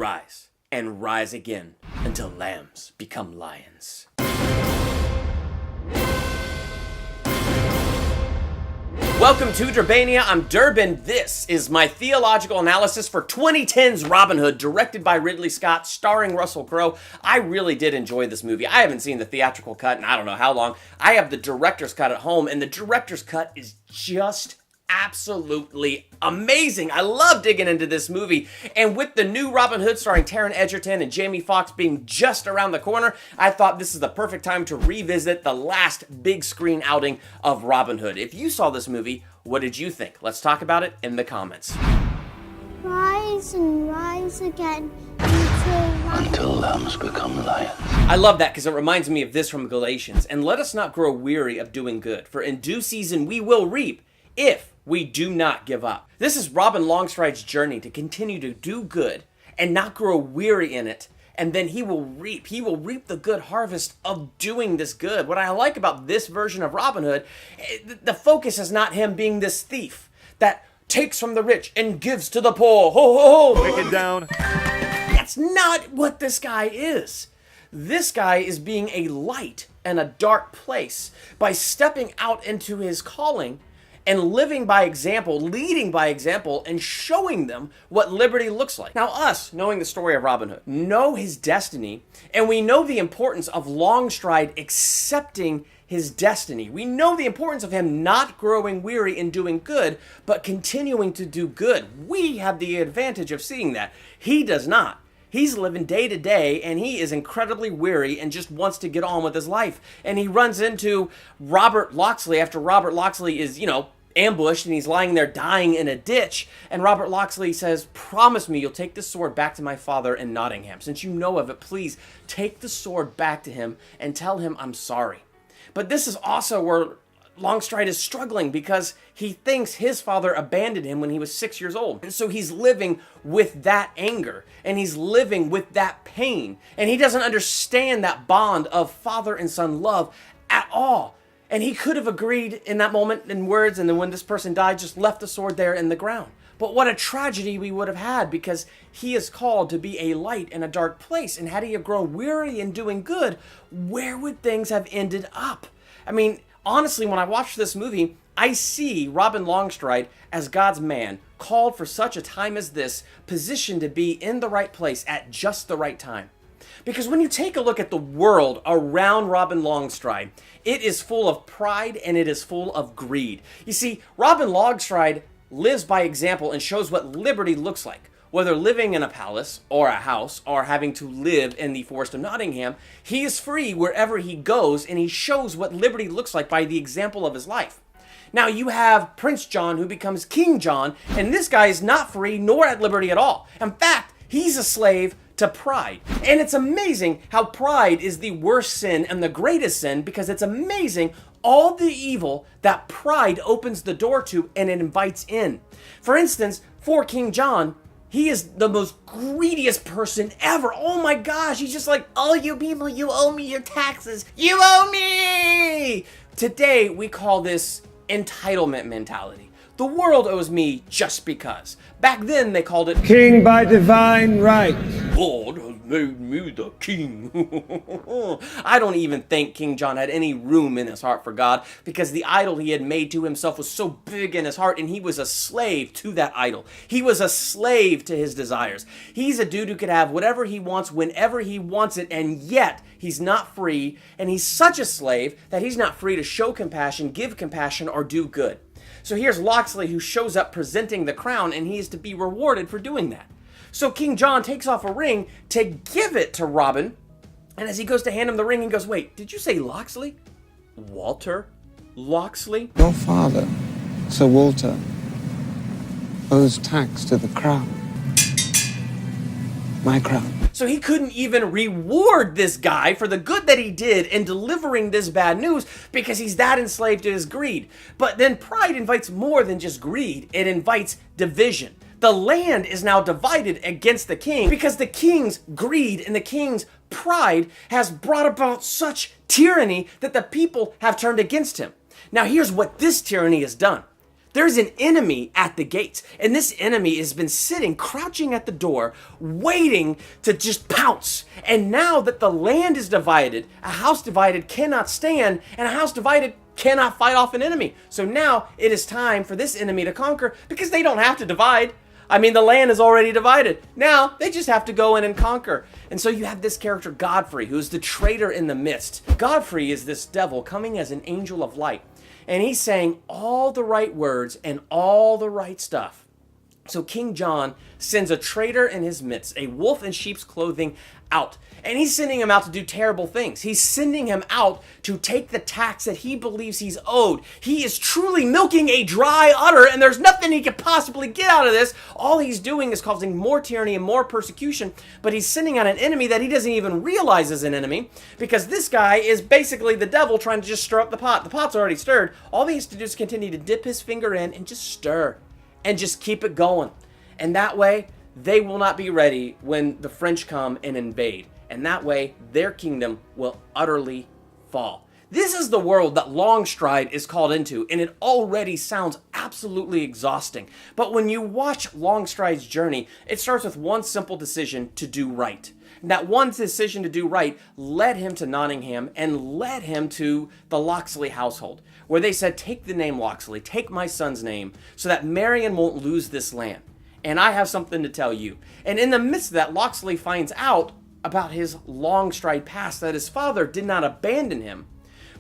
rise and rise again until lambs become lions. Welcome to Durbania. I'm Durbin. This is my theological analysis for 2010's Robin Hood, directed by Ridley Scott, starring Russel Crowe. I really did enjoy this movie. I haven't seen the theatrical cut in I don't know how long. I have the director's cut at home, and the director's cut is just absolutely amazing. I love digging into this movie, and with the new Robin Hood starring Taron Egerton and Jamie Foxx being just around the corner, I thought this is the perfect time to revisit the last big screen outing of Robin Hood. If you saw this movie, what did you think? Let's talk about it in the comments. Rise and rise again until lambs become lions. I love that because it reminds me of this from Galatians. And let us not grow weary of doing good, for in due season we will reap if we do not give up. This is Robin Longstride's journey to continue to do good and not grow weary in it. And then he will reap the good harvest of doing this good. What I like about this version of Robin Hood, the focus is not him being this thief that takes from the rich and gives to the poor. Ho, ho, ho. Break it down. That's not what this guy is. This guy is being a light in a dark place by stepping out into his calling and living by example, leading by example, and showing them what liberty looks like. Now us, knowing the story of Robin Hood, know his destiny, and we know the importance of Longstride accepting his destiny. We know the importance of him not growing weary in doing good, but continuing to do good. We have the advantage of seeing that. He does not. He's living day to day, and he is incredibly weary and just wants to get on with his life. And he runs into Robert Locksley after Robert Locksley is, ambushed, and he's lying there dying in a ditch. And Robert Locksley says, promise me you'll take the sword back to my father in Nottingham. Since you know of it, please take the sword back to him and tell him I'm sorry. But this is also where Longstride is struggling because he thinks his father abandoned him when he was 6 years old. And so he's living with that anger and he's living with that pain. And he doesn't understand that bond of father and son love at all. And he could have agreed in that moment in words, and then when this person died, just left the sword there in the ground. But what a tragedy we would have had, because he is called to be a light in a dark place. And had he grown weary in doing good, where would things have ended up? I mean, honestly, when I watch this movie, I see Robin Longstride as God's man, called for such a time as this, positioned to be in the right place at just the right time. Because when you take a look at the world around Robin Longstride, it is full of pride and it is full of greed. You see, Robin Longstride lives by example and shows what liberty looks like. Whether living in a palace or a house or having to live in the forest of Nottingham, he is free wherever he goes, and he shows what liberty looks like by the example of his life. Now you have Prince John, who becomes King John, and this guy is not free nor at liberty at all. In fact, he's a slave to pride. And it's amazing how pride is the worst sin and the greatest sin, because it's amazing all the evil that pride opens the door to and it invites in. For instance, for King John, he is the most greediest person ever. Oh my gosh, he's just like, oh, you people, you owe me your taxes. You owe me! Today, we call this entitlement mentality. The world owes me just because. Back then, they called it king by divine right. God has made me the king. I don't even think King John had any room in his heart for God, because the idol he had made to himself was so big in his heart, and he was a slave to that idol. He was a slave to his desires. He's a dude who could have whatever he wants whenever he wants it, and yet he's not free, and he's such a slave that he's not free to show compassion, give compassion, or do good. So here's Locksley, who shows up presenting the crown, and he is to be rewarded for doing that. So King John takes off a ring to give it to Robin, and as he goes to hand him the ring, he goes, wait, did you say Locksley? Walter Locksley? Your father, Sir Walter, owes tax to the crown. My crown. So he couldn't even reward this guy for the good that he did in delivering this bad news, because he's that enslaved to his greed. But then pride invites more than just greed. It invites division. The land is now divided against the king, because the king's greed and the king's pride has brought about such tyranny that the people have turned against him. Now here's what this tyranny has done. There's an enemy at the gates, and this enemy has been sitting, crouching at the door, waiting to just pounce. And now that the land is divided, a house divided cannot stand, and a house divided cannot fight off an enemy. So now it is time for this enemy to conquer, because they don't have to divide. I mean, the land is already divided. Now they just have to go in and conquer. And so you have this character, Godfrey, who's the traitor in the midst. Godfrey is this devil coming as an angel of light. And he's saying all the right words and all the right stuff. So King John sends a traitor in his midst, a wolf in sheep's clothing, out. And he's sending him out to do terrible things. He's sending him out to take the tax that he believes he's owed. He is truly milking a dry udder, and there's nothing he could possibly get out of this. All he's doing is causing more tyranny and more persecution, but he's sending out an enemy that he doesn't even realize is an enemy, because this guy is basically the devil trying to just stir up the pot. The pot's already stirred. All he has to do is continue to dip his finger in and just stir, and just keep it going. And that way, they will not be ready when the French come and invade. And that way, their kingdom will utterly fall. This is the world that Longstride is called into, and it already sounds absolutely exhausting. But when you watch Longstride's journey, it starts with one simple decision to do right. And that one decision to do right led him to Nottingham and led him to the Locksley household, where they said, take the name Locksley, take my son's name, so that Marion won't lose this land. And I have something to tell you. And in the midst of that, Locksley finds out about his Longstride past, that his father did not abandon him,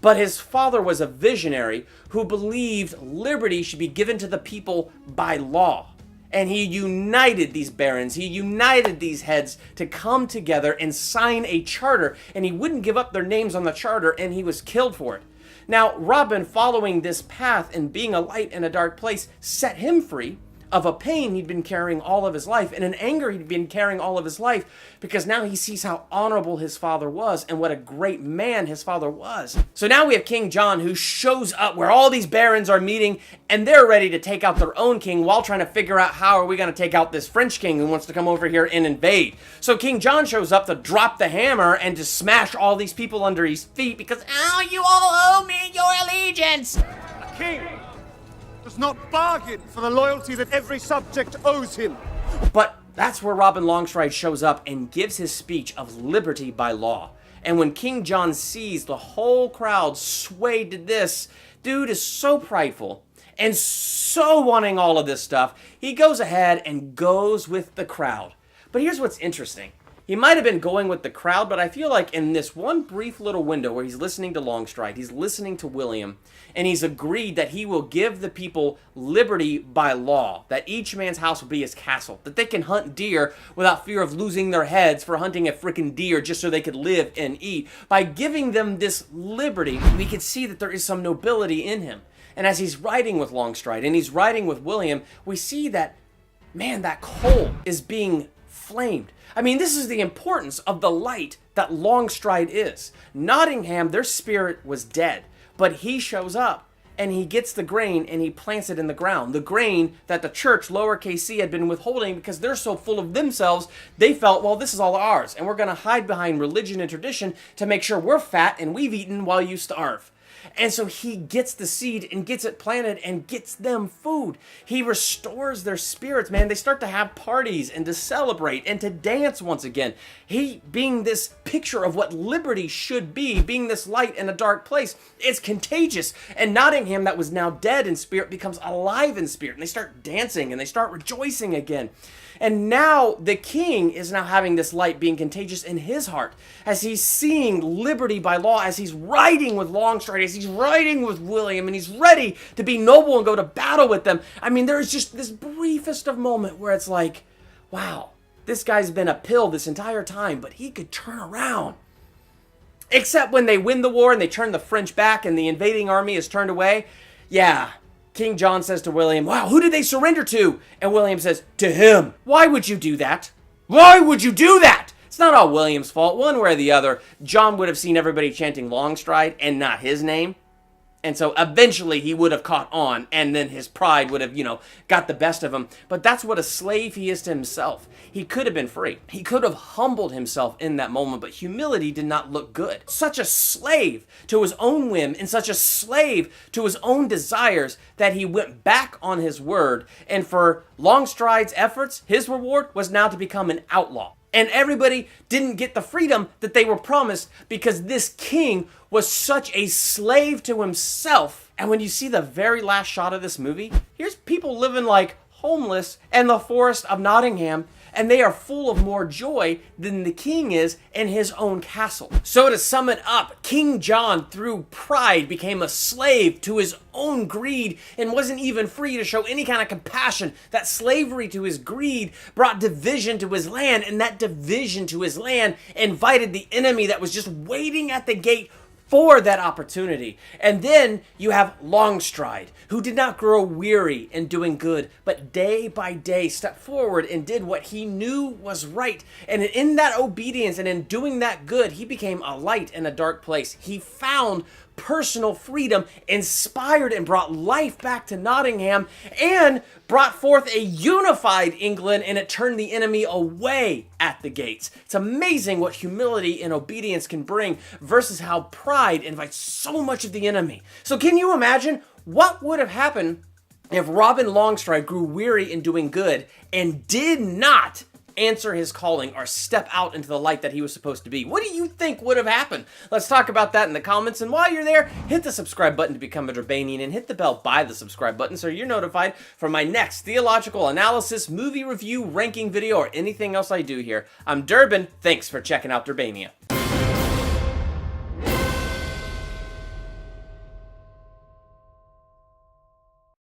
but his father was a visionary who believed liberty should be given to the people by law. And he united these barons, he united these heads to come together and sign a charter, and he wouldn't give up their names on the charter, and he was killed for it. Now, Robin, following this path and being a light in a dark place, set him free of a pain he'd been carrying all of his life, and an anger he'd been carrying all of his life, because now he sees how honorable his father was and what a great man his father was. So now we have King John, who shows up where all these barons are meeting, and they're ready to take out their own king while trying to figure out how are we going to take out this French king who wants to come over here and invade. So King John shows up to drop the hammer and to smash all these people under his feet, because, oh, you all owe me your allegiance. A king does not bargain for the loyalty that every subject owes him. But that's where Robin Longstride shows up and gives his speech of liberty by law. And when King John sees the whole crowd swayed to this, dude is so prideful and so wanting all of this stuff, he goes ahead and goes with the crowd. But here's what's interesting. He might have been going with the crowd, but I feel like in this one brief little window where he's listening to Longstride, he's listening to William, and he's agreed that he will give the people liberty by law, that each man's house will be his castle, that they can hunt deer without fear of losing their heads for hunting a freaking deer just so they could live and eat. By giving them this liberty, we can see that there is some nobility in him. And as he's riding with Longstride and he's riding with William, we see that, man, that coal is being flamed. I mean, this is the importance of the light that Longstride is. Nottingham, their spirit was dead, but he shows up and he gets the grain and he plants it in the ground. The grain that the church, lowercase c, had been withholding because they're so full of themselves, they felt, well, this is all ours, and we're going to hide behind religion and tradition to make sure we're fat and we've eaten while you starve. And so he gets the seed and gets it planted and gets them food. He restores their spirits, man. They start to have parties and to celebrate and to dance once again. He being this picture of what liberty should be, being this light in a dark place, it's contagious. And Nottingham, that was now dead in spirit, becomes alive in spirit. And they start dancing and they start rejoicing again. And now the king is now having this light being contagious in his heart as he's seeing liberty by law, as he's riding with Longstride, as he's riding with William, and he's ready to be noble and go to battle with them. I mean, there's just this briefest of moment where it's like, wow, this guy's been a pill this entire time, but he could turn around. Except when they win the war and they turn the French back and the invading army is turned away. Yeah. King John says to William, wow, who did they surrender to? And William says, to him. Why would you do that? Why would you do that? It's not all William's fault. One way or the other, John would have seen everybody chanting Longstride and not his name. And so eventually he would have caught on, and then his pride would have, got the best of him. But that's what a slave he is to himself. He could have been free. He could have humbled himself in that moment, but humility did not look good. Such a slave to his own whim and such a slave to his own desires that he went back on his word. And for Longstride's efforts, his reward was now to become an outlaw. And everybody didn't get the freedom that they were promised because this king was such a slave to himself. And when you see the very last shot of this movie, here's people living like homeless in the forest of Nottingham, and they are full of more joy than the king is in his own castle. So to sum it up, King John, through pride, became a slave to his own greed and wasn't even free to show any kind of compassion. That slavery to his greed brought division to his land, and that division to his land invited the enemy that was just waiting at the gate for that opportunity. And then you have Longstride, who did not grow weary in doing good, but day by day stepped forward and did what he knew was right. And in that obedience and in doing that good, he became a light in a dark place. He found personal freedom, inspired and brought life back to Nottingham, and brought forth a unified England, and it turned the enemy away at the gates. It's amazing what humility and obedience can bring versus how pride invites so much of the enemy. So can you imagine what would have happened if Robin Longstride grew weary in doing good and did not answer his calling or step out into the light that he was supposed to be? What do you think would have happened? Let's talk about that in the comments. And while you're there, hit the subscribe button to become a Durbanian and hit the bell by the subscribe button so you're notified for my next theological analysis, movie review, ranking video, or anything else I do here. I'm Durbin. Thanks for checking out Durbania.